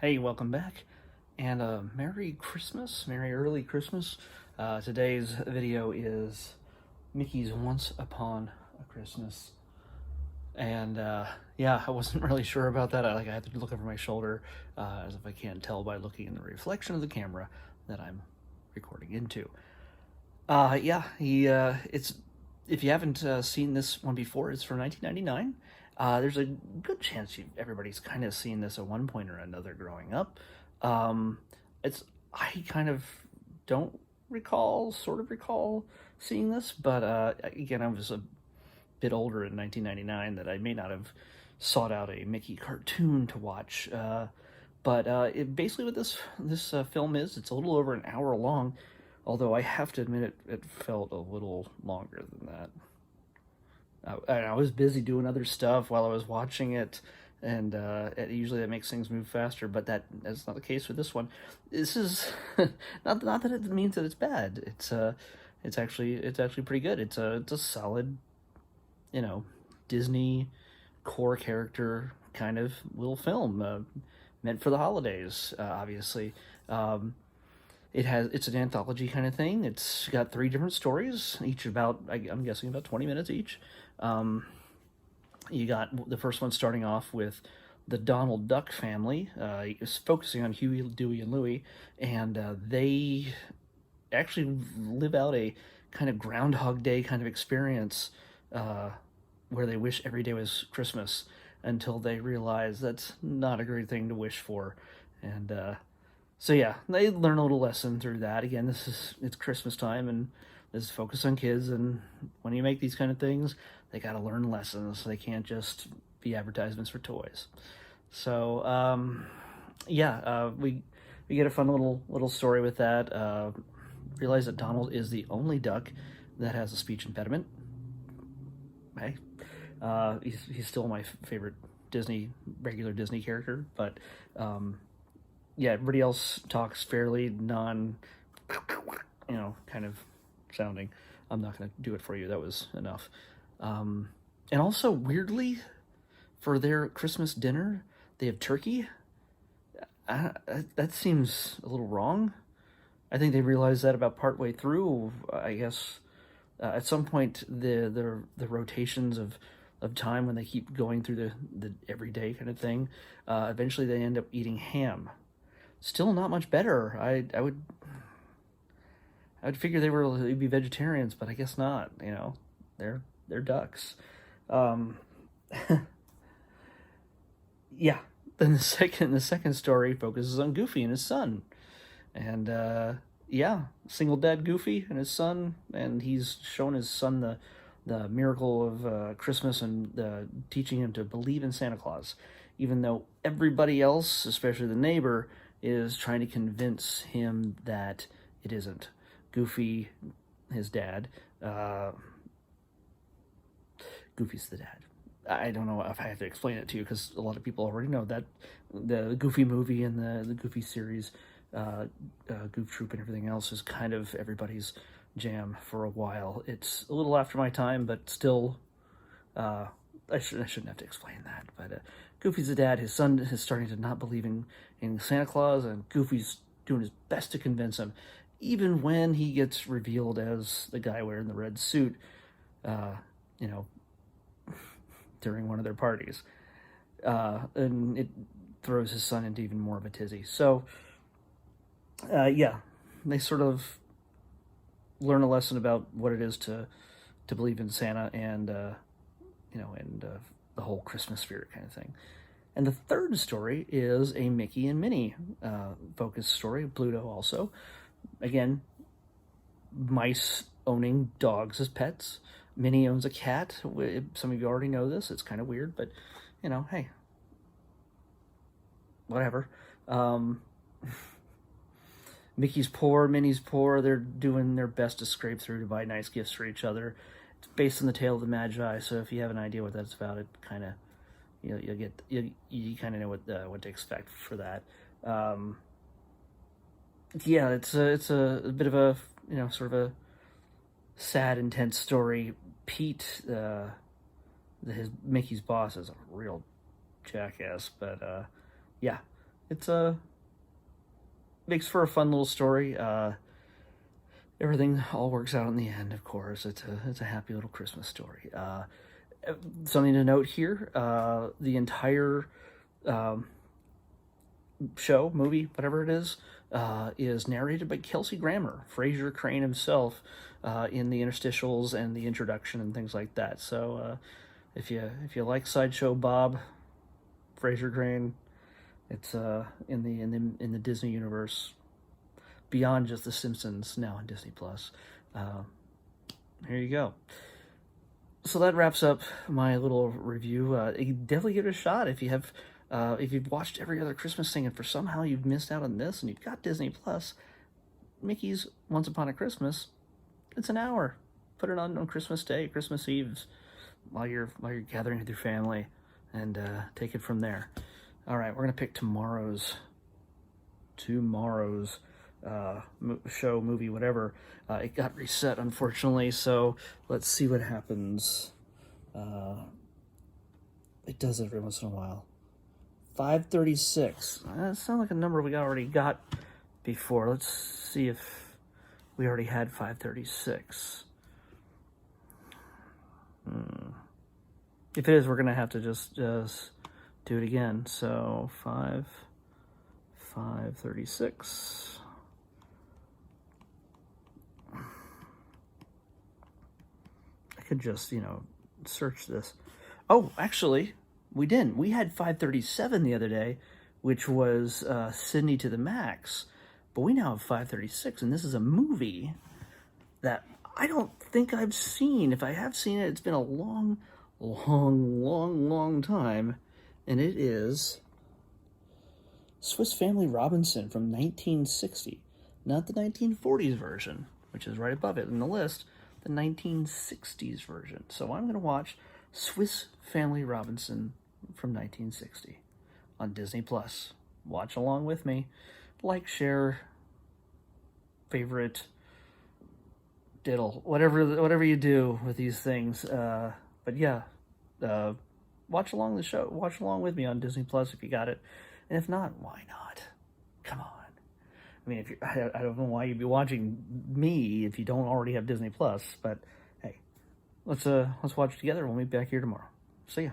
Hey, welcome back, and Merry Christmas, Merry early Christmas. Today's video is Mickey's Once Upon a Christmas, and yeah, I wasn't really sure about that. I had to look over my shoulder, as if I can't tell by looking in the reflection of the camera that I'm recording into. Yeah, it's if you haven't seen this one before, it's from 1999. There's a good chance everybody's kind of seen this at one point or another growing up. Um, it's I kind of don't sort of recall seeing this, but again, I was a bit older in 1999 that I may not have sought out a Mickey cartoon to watch. Basically what this film is, it's a little over an hour long, although I have to admit it felt a little longer than that. I was busy doing other stuff while I was watching it, and usually that makes things move faster. But that's not the case with this one. This is not that it means that it's bad. It's actually pretty good. It's a solid, Disney core character kind of little film, meant for the holidays, obviously. It's an anthology kind of thing. It's got 3 different stories, each I'm guessing about 20 minutes each. You got the first one starting off with the Donald Duck family. It's focusing on Huey, Dewey, and Louie, and they actually live out a kind of Groundhog Day kind of experience, where they wish every day was Christmas until they realize that's not a great thing to wish for. And so yeah, they learn a little lesson through that. Again, it's Christmas time, and this is focused on kids, and when you make these kind of things, they got to learn lessons. They can't just be advertisements for toys. So we get a fun little story with that. Realize that Donald is the only duck that has a speech impediment. Hey, he's still my favorite regular Disney character, but yeah, everybody else talks fairly kind of sounding. I'm not going to do it for you. That was enough. And also, weirdly, for their Christmas dinner, they have turkey. That seems a little wrong. I think they realized that about partway through. I guess at some point the rotations of time, when they keep going through the everyday kind of thing, eventually they end up eating ham. Still not much better. I would figure they'd be vegetarians, but I guess not. They're ducks. Yeah. Then the second story focuses on Goofy and his son, and single dad Goofy and his son, and he's shown his son the miracle of Christmas, and teaching him to believe in Santa Claus, even though everybody else, especially the neighbor, is trying to convince him that it isn't. Goofy, his dad, Goofy's the dad. I don't know if I have to explain it to you, because a lot of people already know that the Goofy movie and the Goofy series, Goof Troop and everything else, is kind of everybody's jam for a while. It's a little after my time, but still, I shouldn't have to explain that. But Goofy's the dad. His son is starting to not believe in Santa Claus, and Goofy's doing his best to convince him, even when he gets revealed as the guy wearing the red suit, during one of their parties. And it throws his son into even more of a tizzy. So, they sort of learn a lesson about what it is to believe in Santa, and the whole Christmas spirit kind of thing. And the third story is a Mickey and Minnie focused story, Pluto also. Again, mice owning dogs as pets. Minnie owns a cat. Some of you already know this. It's kind of weird, but, hey, whatever. Mickey's poor, Minnie's poor. They're doing their best to scrape through to buy nice gifts for each other. It's based on the tale of the Magi, so if you have an idea what that's about, it kind of, you kind of know what to expect for that. It's a bit of a sort of a sad, intense story. Pete, Mickey's boss, is a real jackass, but It's makes for a fun little story. Everything all works out in the end, of course. It's a happy little Christmas story. Something to note here: the entire show, movie, whatever it is narrated by Kelsey Grammer, Fraser Crane himself, in the interstitials and the introduction and things like that. So if you like Sideshow Bob, Fraser Crane, it's in the Disney universe beyond just The Simpsons, now on Disney Plus. Here you go. So that wraps up my little review. You definitely give it a shot if you have. If you've watched every other Christmas thing and for somehow you've missed out on this and you've got Disney Plus, Mickey's Once Upon a Christmas, it's an hour. Put it on Christmas Day, Christmas Eve, while you're gathering with your family, and take it from there. All right, we're gonna pick tomorrow's show, movie, whatever. It got reset, unfortunately, so let's see what happens. It does every once in a while. 536. That sounds like a number we already got before. Let's see if we already had 536. If it is, we're gonna have to just do it again. So 536. I could just, search this. Oh, actually, we didn't. We had 537 the other day, which was Sydney to the Max. But we now have 536, and this is a movie that I don't think I've seen. If I have seen it, it's been a long time. And it is Swiss Family Robinson from 1960. Not the 1940s version, which is right above it in the list, the 1960s version. So I'm going to watch Swiss Family Robinson from 1960 on Disney Plus. Watch along with me. Like, share, favorite, diddle, whatever you do with these things. But yeah, watch along the show. Watch along with me on Disney Plus if you got it, and if not, why not? Come on. I mean, I don't know why you'd be watching me if you don't already have Disney Plus. But hey, let's watch it together. We'll meet back here tomorrow. See ya.